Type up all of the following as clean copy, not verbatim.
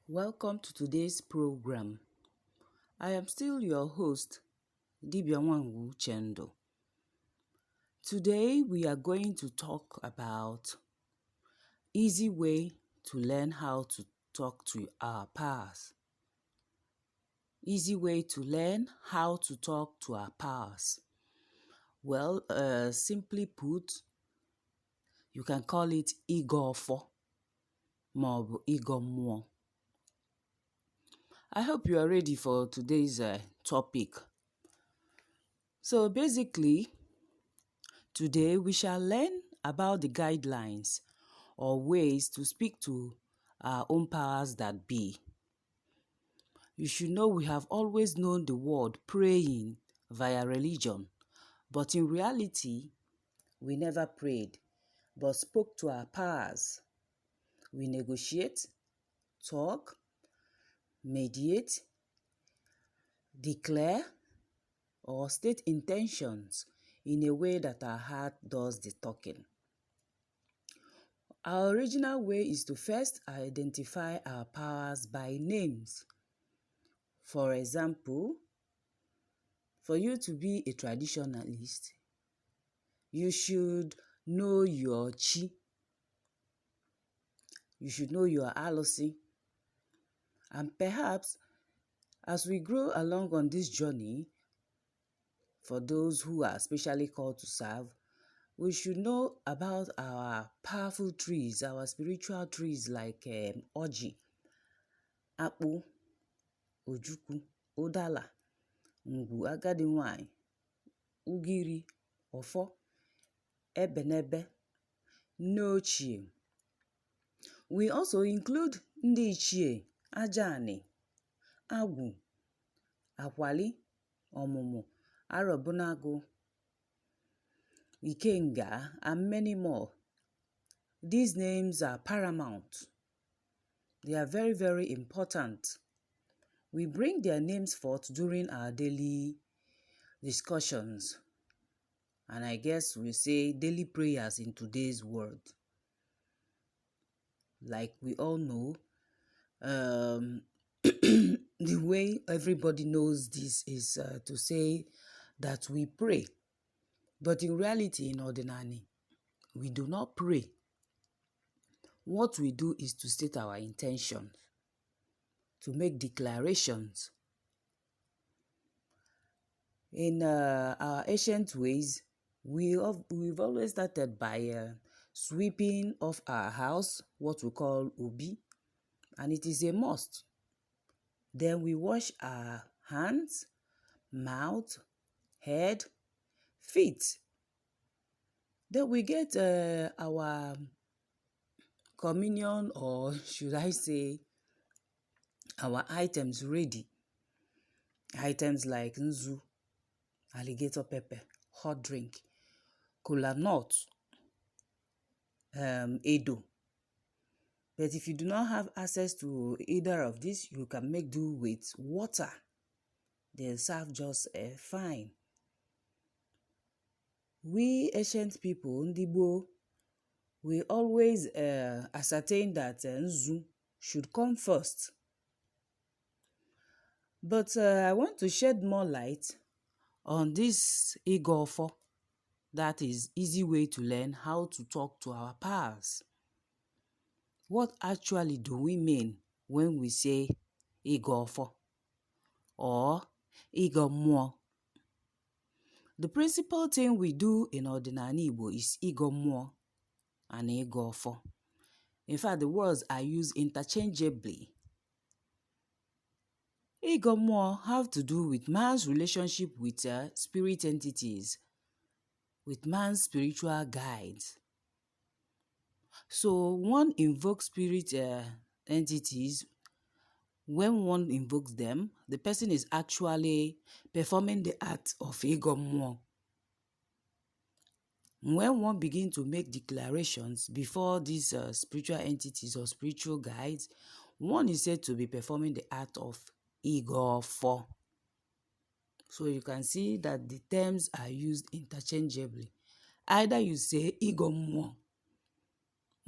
Welcome to today's program. I am still your host, Dibia Wangu Chendo. Today we are going to talk about easy way to learn how to talk to our powers. Easy way to learn how to talk to our powers. Well, simply put, you can call it Igofo, Mob Igomwo. I hope you are ready for today's topic. So basically, today we shall learn about the guidelines or ways to speak to our own powers that be. You should know we have always known the word praying via religion, but in reality, we never prayed, but spoke to our powers. We negotiate, talk, mediate, declare, or state intentions in a way that our heart does the talking. Our original way is to first identify our powers by names. For example, for you to be a traditionalist, you should know your chi, you should know your alosi, and perhaps as we grow along on this journey, for those who are specially called to serve, we should know about our powerful trees, our spiritual trees like Oji, Akpu, Ojukwu, Udala, Ngwu, Agadi Nwanyị, Ugiri, Ofo, Ebenebe, Nnochie. We also include Ndị Ichie, Ajani, Agwu, Akwali, Ọmụmụ, Arọbụnagụ, Ikenga, and many more. These names are paramount. They are very, very important. We bring their names forth during our daily discussions. And I guess we say daily prayers in today's world. Like we all know, the way everybody knows this is to say that we pray. But in reality, in ordinary, we do not pray. What we do is to state our intentions, to make declarations. In our ancient ways, we've always started by sweeping off our house, what we call Obi, and it is a must. Then we wash our hands, mouth, head, feet. Then we get our communion, or should I say our items ready. Items like nzu, alligator pepper, hot drink, kola nut, edo. But if you do not have access to either of these, you can make do with water. They'll serve just fine. We ancient people, Ndibo, we always ascertain that nzu should come first. But I want to shed more light on this Igofo, that is easy way to learn how to talk to our powers. What actually do we mean when we say Igofo or Igomwo? The principal thing we do in Ordinary Igbo is Igomwo and Igofo. In fact, the words are used interchangeably. Igomwo have to do with man's relationship with spirit entities, with man's spiritual guides. So one invokes spirit entities. When one invokes them, the person is actually performing the act of Igomwo. When one begins to make declarations before these spiritual entities or spiritual guides, one is said to be performing the act of Igofo. So you can see that the terms are used interchangeably. Either you say Igomwo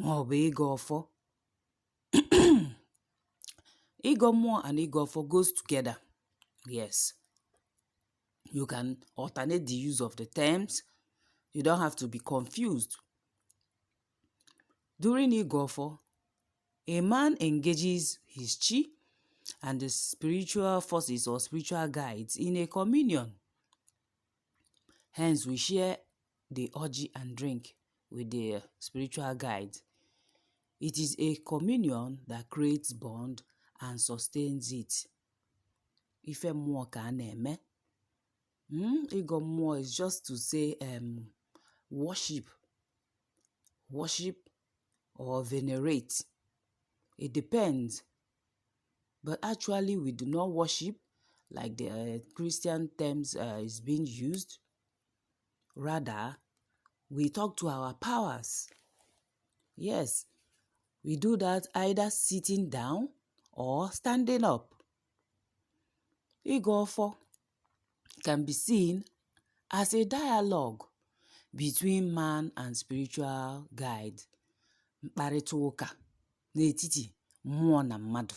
or Igofo. Igor and Igor goes together. Yes, you can alternate the use of the terms. You don't have to be confused. During Igor, a man engages his chi and the spiritual forces or spiritual guides in a communion. Hence, we share the orgy and drink with the spiritual guides. It is a communion that creates bond and sustains it. Ife mmụọ ka a na-eme. Ịgọ mmụọ is just to say worship or venerate. It depends. But actually, we do not worship like the Christian terms is being used. Rather, we talk to our powers. Yes, we do that either sitting down or standing up. Igofo can be seen as a dialogue between man and spiritual guide. Mkparịta ụka n'etiti mmụọ na mmadụ.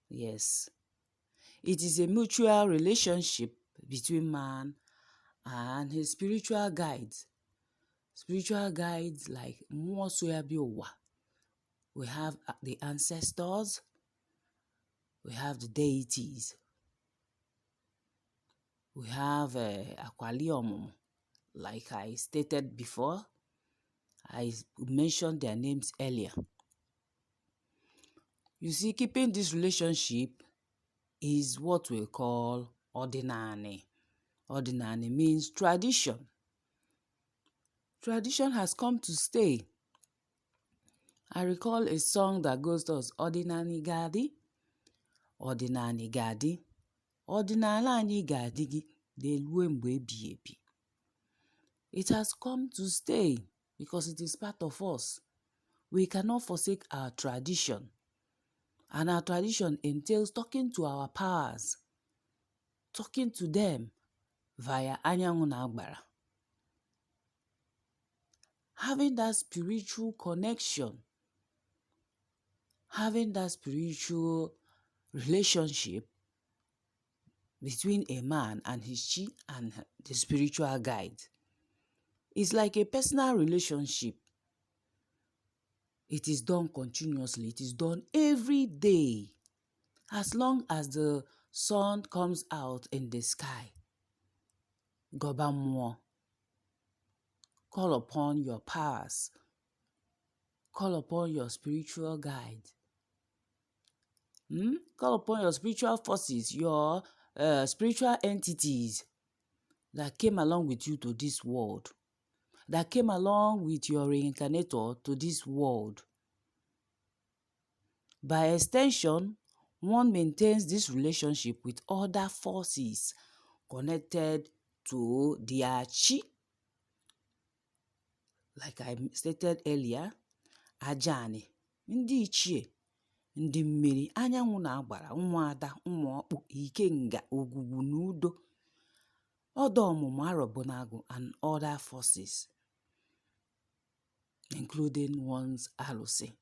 Yes. It is a mutual relationship between man and his spiritual guides. Spiritual guides like mmụọ so ya bịa ụwa. We have the ancestors. We have the deities. We have Akwali Ọmụmụ. Like I stated before, I mentioned their names earlier. You see, keeping this relationship is what we call ọdịnani. Ọdịnani means tradition. Tradition has come to stay. I recall a song that goes to us, ọdịnani ga-adị, ọdịnani ga-adị, ọdịnala anyị ga-adịgị na-eruo mgbe ebighị ebi. It has come to stay because it is part of us. We cannot forsake our tradition. And our tradition entails talking to our powers, talking to them via anyanwụ na agbara. Having that spiritual connection, having that spiritual relationship between a man and his chi and the spiritual guide is like a personal relationship. It is done continuously. It is done every day. As long as the sun comes out in the sky. Gọba mmụọ. Call upon your powers. Call upon your spiritual guide. Call upon your spiritual forces, your spiritual entities that came along with you to this world, that came along with your reincarnator to this world. By extension, one maintains this relationship with other forces connected to their chi. Like I stated earlier, Ajani, ndị ichie, ndị mmiri, anyanwụ na agbara, ụmụada, ụmụọkpụ, ikenga, ogwugwu na udo, ọdọ ọmụmụ Arọbụnagụ and other forces, including one's Alusi.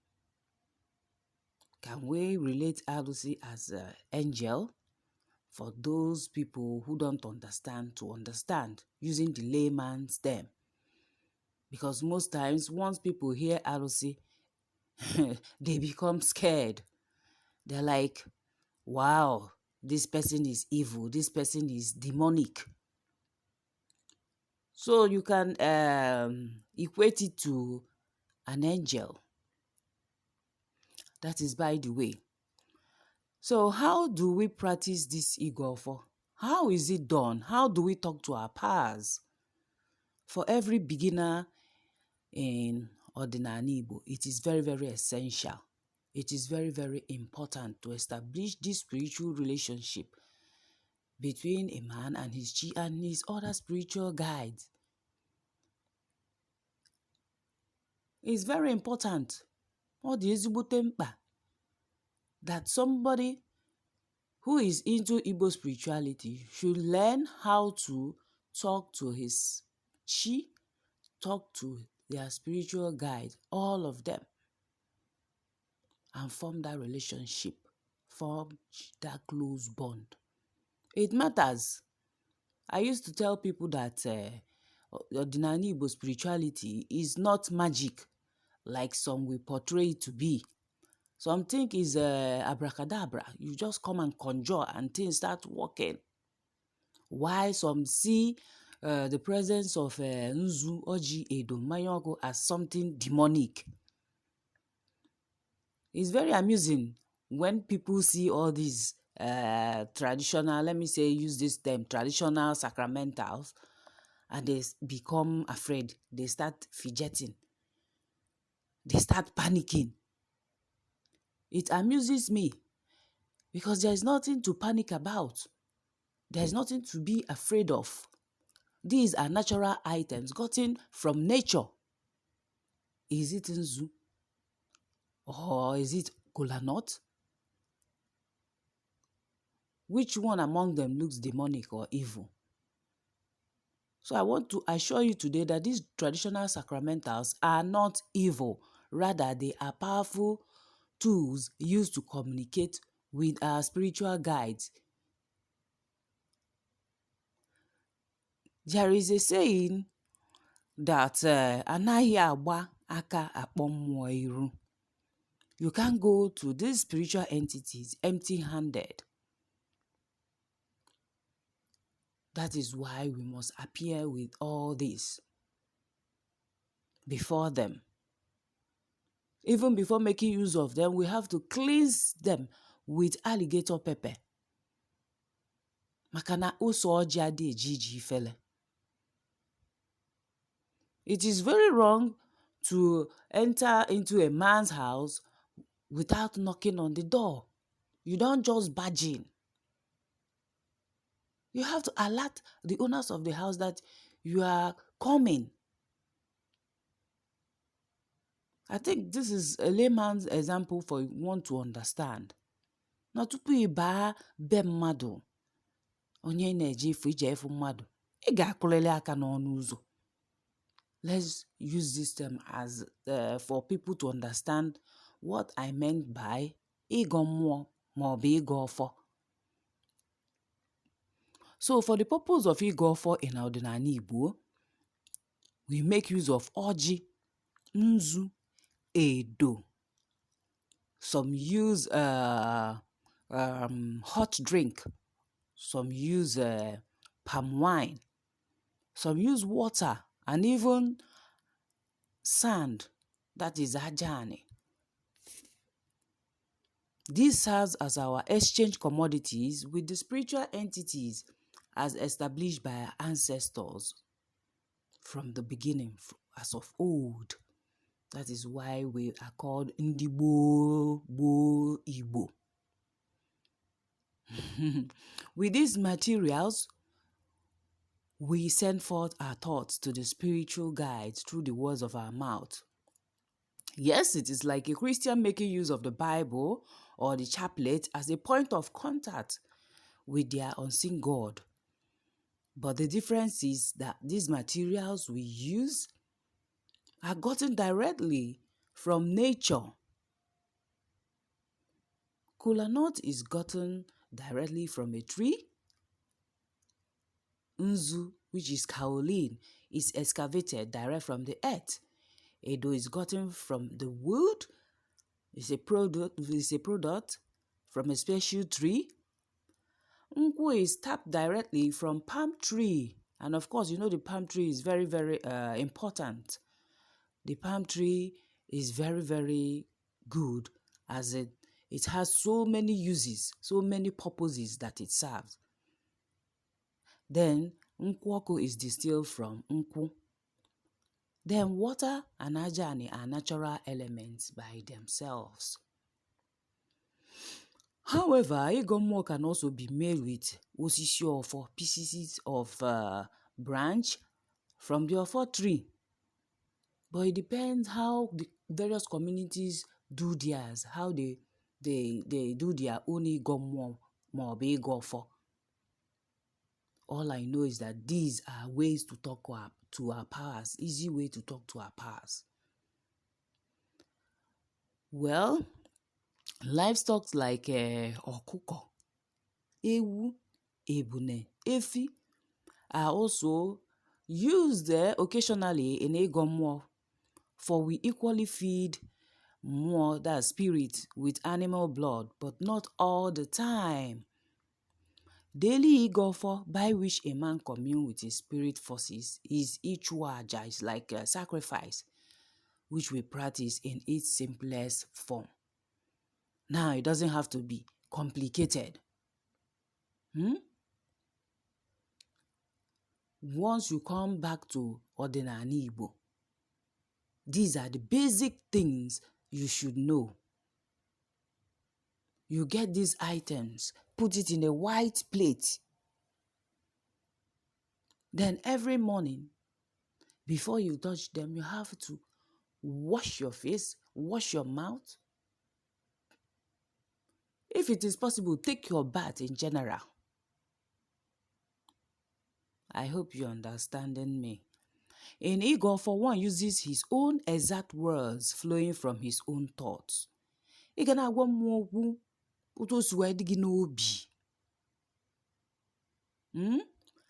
Can we relate Alusi as an angel? For those people who don't understand to understand, using the layman's term. Because most times, once people hear Alusi, they become scared. They're like, wow, this person is evil, this person is demonic. So you can equate it to an angel. That is by the way. So how do we practice this Igofo? How is it done? How do we talk to our powers? For every beginner in Ọdịnala Igbo, it is very, very essential. It is very, very important to establish this spiritual relationship between a man and his chi and his other spiritual guides. It's very important. Ọ dị ezigbote mkpa that somebody who is into Igbo spirituality should learn how to talk to his chi, talk to their spiritual guide, all of them, and form that relationship forge that close bond. It matters. I used to tell people that Ordinary Igbo spirituality is not magic like some will portray it to be. Some think is abracadabra. You just come and conjure and things start working. Why some see the presence of Nzu, Oji, Edo, Mayoko as something demonic. It's very amusing when people see all these traditional, let me say, use this term, traditional sacramentals, and they become afraid. They start fidgeting. They start panicking. It amuses me because there is nothing to panic about. There is nothing to be afraid of. These are natural items gotten from nature. Is it Nzu? Or is it kola nut? Which one among them looks demonic or evil? So I want to assure you today that these traditional sacramentals are not evil. Rather, they are powerful tools used to communicate with our spiritual guides. There is a saying that anaghị agba aka akpọ mmụọ iru. You can't go to these spiritual entities empty-handed. That is why we must appear with all this before them. Even before making use of them, we have to cleanse them with alligator pepper. Makana ose ọjị adị eji ifele. It is very wrong to enter into a man's house without knocking on the door. You don't just barge in. You have to alert the owners of the house that you are coming. I think this is a layman's example for one to understand. Na tupu ị baa be mmadụ, onye na-eje ifu ije efu mmadụ, ị ga-akụlele aka n'ọnụ ụzọ. Let's use this term as for people to understand what I meant by ịgọ mmụọ maọbụ ịgọ ọfọ. So for the purpose of ịgọ ọfọ in Ọdịnala Igbo, we make use of ọjị, nzu, edo. Some use hot drink. Some use palm wine. Some use water and even sand, that is ajani. This serves as our exchange commodities with the spiritual entities as established by our ancestors from the beginning, as of old. That is why we are called Ndi Gboo Igbo. With these materials, we send forth our thoughts to the spiritual guides through the words of our mouth. Yes, it is like a Christian making use of the Bible or the chaplet as a point of contact with their unseen God. But the difference is that these materials we use are gotten directly from nature. Kola nut is gotten directly from a tree. Nzu, which is kaolin, is excavated direct from the earth. Edo is gotten from the wood. It's a product from a special tree. Nkwu is tapped directly from palm tree. And of course, you know the palm tree is very, very important. The palm tree is very, very good as it has so many uses, so many purposes that it serves. Then, nkwoku is distilled from nkwu. Then, water and ajani are natural elements by themselves. However, ịgọ mmụọ can also be made with osisi ọfọ, pieces of branch from the ọfọ tree. But it depends how the various communities do theirs, how they do their own ịgọ mmụọ maọbụ ịgọ ọfọ. All I know is that these are ways to talk to our powers, easy way to talk to our powers. Well, Livestock like ọkụkọ, ewu, ebune, efi are also used occasionally in ịgọ mmụọ, for we equally feed more that spirit with animal blood, but not all the time. Daily igofo, by which a man commune with his spirit forces, is ichwaja, is like a sacrifice, which we practice in its simplest form. Now, it doesn't have to be complicated. Once you come back to Ordinary Igbo, these are the basic things you should know. You get these items, put it in a white plate. Then every morning, before you touch them, you have to wash your face, wash your mouth. If it is possible, take your bath in general. I hope you're understanding me. In Igofo, one uses his own exact words flowing from his own thoughts. Ị ga na-agwa mmụọ okwu otu o si wee dị gị n'obi.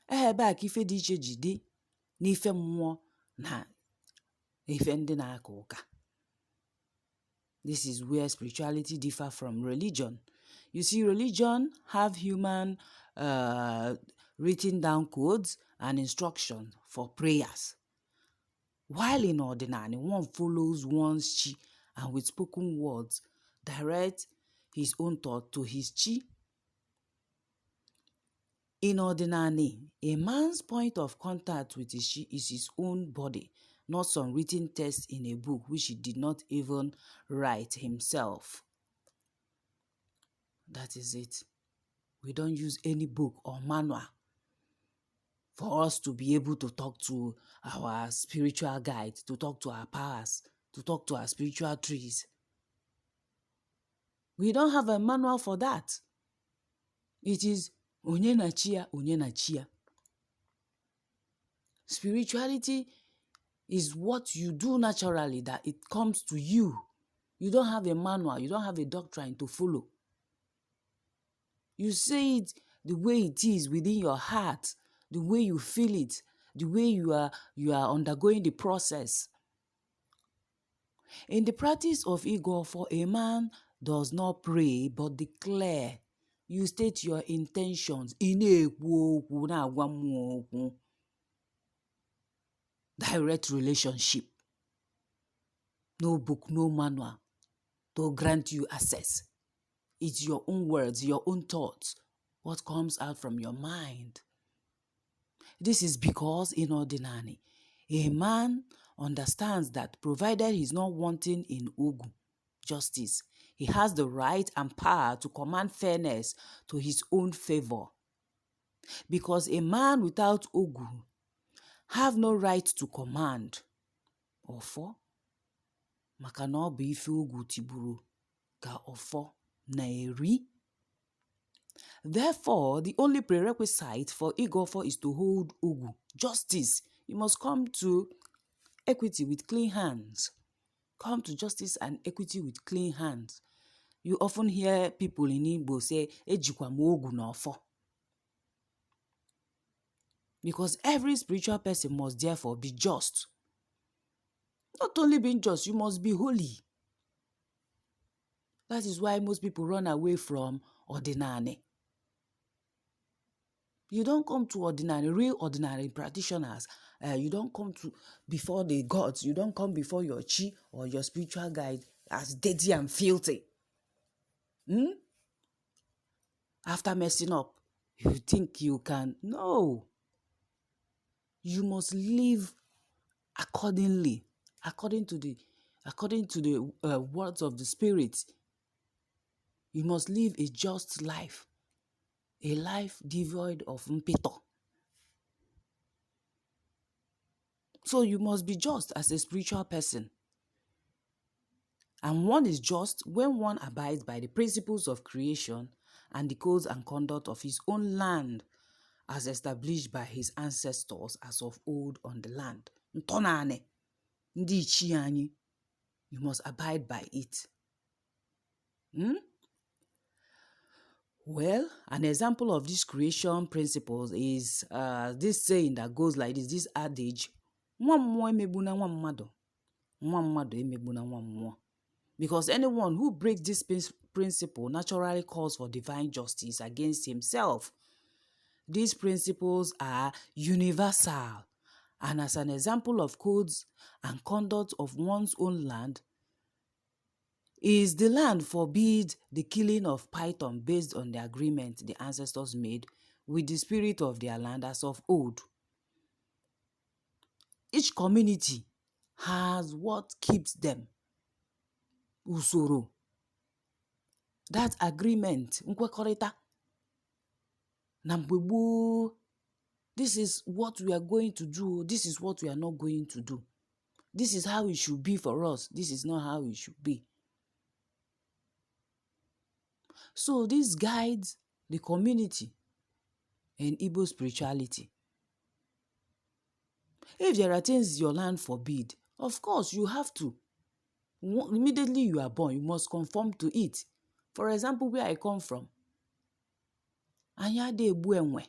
Ebe a ka ife dị iche ji dị n'ife mmụọ na ife ndị na-aka ụka. This is where spirituality differ from religion. You see, religion have human written down codes and instructions for prayers. While in Ordinary, one follows one's chi and with spoken words direct his own thought to his chi. In Ordinary, a man's point of contact with his chi is his own body, not some written text in a book which he did not even write himself. That is it. We don't use any book or manual for us to be able to talk to our spiritual guides, to talk to our powers, to talk to our spiritual trees. We don't have a manual for that. It is onye na chia, onye na chia. Spirituality is what you do naturally, that it comes to you. You don't have a manual, you don't have a doctrine to follow. You say it the way it is within your heart, the way you feel it, the way you are undergoing the process. In the practice of Igofo, a man does not pray but declare. You state your intentions. Direct relationship. No book, no manual to grant you access. It's your own words, your own thoughts, what comes out from your mind. This is because in Ordinary, a man understands that provided he's not wanting in Ogu, justice, he has the right and power to command fairness to his own favor. Because a man without Ogu have no right to command. Ofo, maka na ọ bụ ife Ogu tiburu ka ofo na-eri. Therefore, the only prerequisite for Igofo is to hold Ogu, justice. You must come to equity with clean hands. Come to justice and equity with clean hands. You often hear people in Igbo say, ejikwa m Ogu n'ofo. Because every spiritual person must therefore be just. Not only being just, you must be holy. That is why most people run away from Ordinary. You don't come to Ordinary, real Ordinary practitioners. You don't come to before the gods. You don't come before your chi or your spiritual guide as dirty and filthy. After messing up, you think you can. No. You must live accordingly, according to the words of the Spirit. You must live a just life, a life devoid of mpito. So you must be just as a spiritual person. And one is just when one abides by the principles of creation and the codes and conduct of his own land as established by his ancestors as of old on the land. Ntonane, ndi ichie anyị, you must abide by it. Well, an example of this creation principles is this saying that goes like this adage, nwa mmụọ emegbuna nwa mmadụ, nwa mmadụ emegbuna nwa mmụọ. Because anyone who breaks this principle naturally calls for divine justice against himself. These principles are universal, and as an example of codes and conduct of one's own land, is the land forbid the killing of python based on the agreement the ancestors made with the spirit of their land as of old. Each community has what keeps them. Usoro. That agreement, nkwekọrịta. Na mgbe gboo, this is what we are going to do. This is what we are not going to do. This is how it should be for us. This is not how it should be. So this guides the community in Igbo spirituality. If there are things your land forbid, of course you have to. Immediately you are born, you must conform to it. For example, where I come from, anyị adịghị egbu enwe,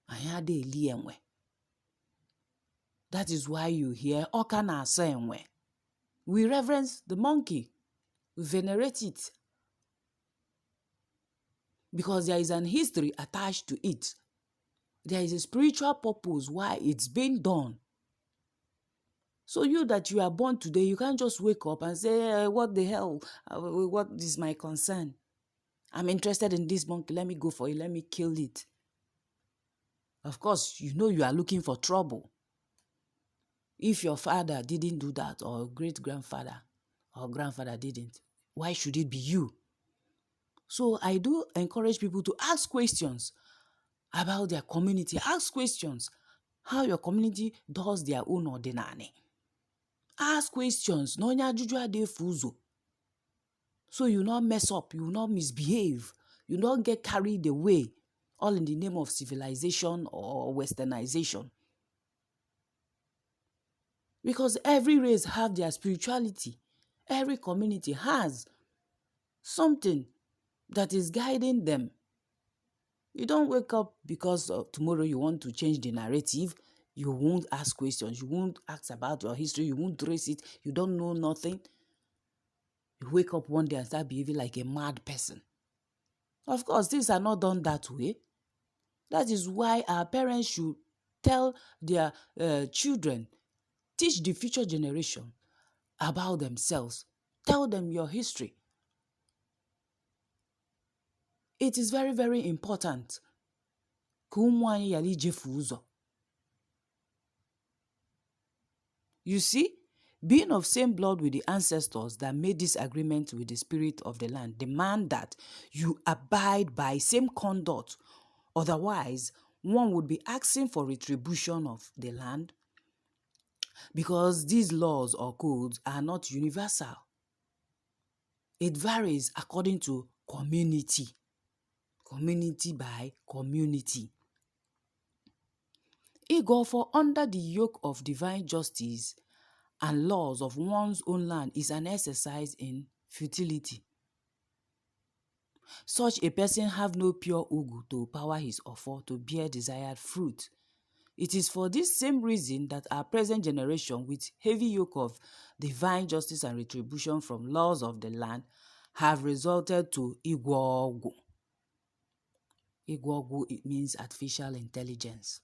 anyị adịghị eli enwe. That is why you hear ọka na-asa enwe. We reverence the monkey. We venerate it. Because there is an history attached to it. There is a spiritual purpose why it's being done. So you that you are born today, you can't just wake up and say, what the hell? What is my concern? I'm interested in this monkey. Let me go for it. Let me kill it. Of course, you know you are looking for trouble. If your father didn't do that, or great-grandfather or grandfather didn't, why should it be you? So I do encourage people to ask questions about their community. Ask questions how your community does their own ordinary. Ask questions. No ajụjụ adịghị efu ụzọ. So you not mess up, you not misbehave, you not get carried away, all in the name of civilization or westernization. Because every race have their spirituality. Every community has something that is guiding them. You don't wake up because tomorrow you want to change the narrative. You won't ask questions. You won't ask about your history. You won't trace it. You don't know nothing. You wake up one day and start behaving like a mad person. Of course, things are not done that way. That is why our parents should tell their children, teach the future generation about themselves. Tell them your history. It is very, very important. Ka ụmụ anyị ghara ijefu ụzọ. You see, being of same blood with the ancestors that made this agreement with the spirit of the land demand that you abide by same conduct. Otherwise, one would be asking for retribution of the land because these laws or codes are not universal. It varies according to community. Community by community. Ego for under the yoke of divine justice and laws of one's own land is an exercise in futility. Such a person have no pure ugu to power his offer to bear desired fruit. It is for this same reason that our present generation, with heavy yoke of divine justice and retribution from laws of the land, have resulted to Igwogu. Igwogu, it means artificial intelligence.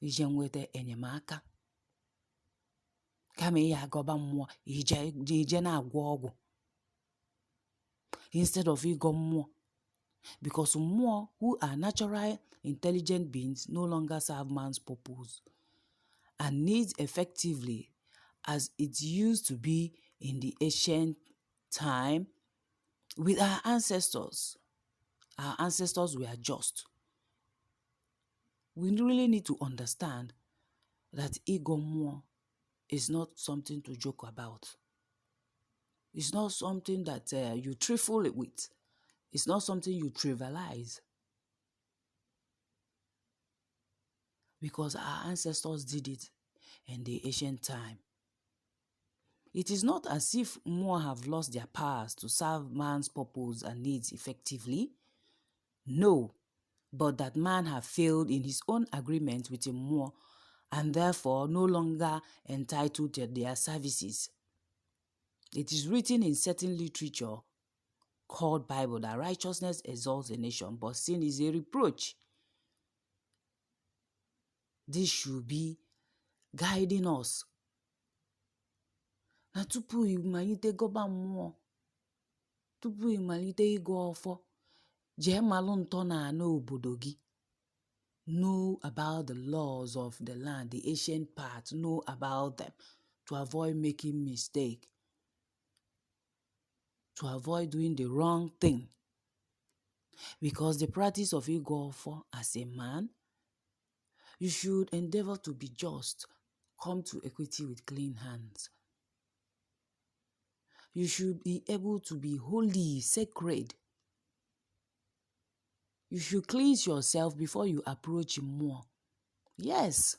Ije nweta enyemaka. Kama ihe agọba mmụọ, ije na-agwọ ọgwụ. Instead of ịgọ mmụọ. Because mmụọ, who are natural intelligent beings, no longer serve man's purpose and needs effectively as it used to be in the ancient time with our ancestors. Our ancestors were just. We really need to understand that ịgọ mmụọ is not something to joke about. It's not something that you trifle with. It's not something you trivialize. Because our ancestors did it in the ancient time. It is not as if more have lost their powers to serve man's purpose and needs effectively. No, but that man have failed in his own agreement with him more and therefore no longer entitled to their services. It is written in certain literature called Bible that righteousness exalts a nation, but sin is a reproach. This should be guiding us. Na tupu ịmalite gọba mmụọ, tupu ịmalite ịgọ ọfọ, jee malụ ntọala obodo gị. Know about the laws of the land, the ancient part, know about them to avoid making mistake, to avoid doing the wrong thing. Because the practice of ịgọ ọfọ as a man, you should endeavor to be just, come to equity with clean hands. You should be able to be holy, sacred. You should cleanse yourself before you approach more. Yes,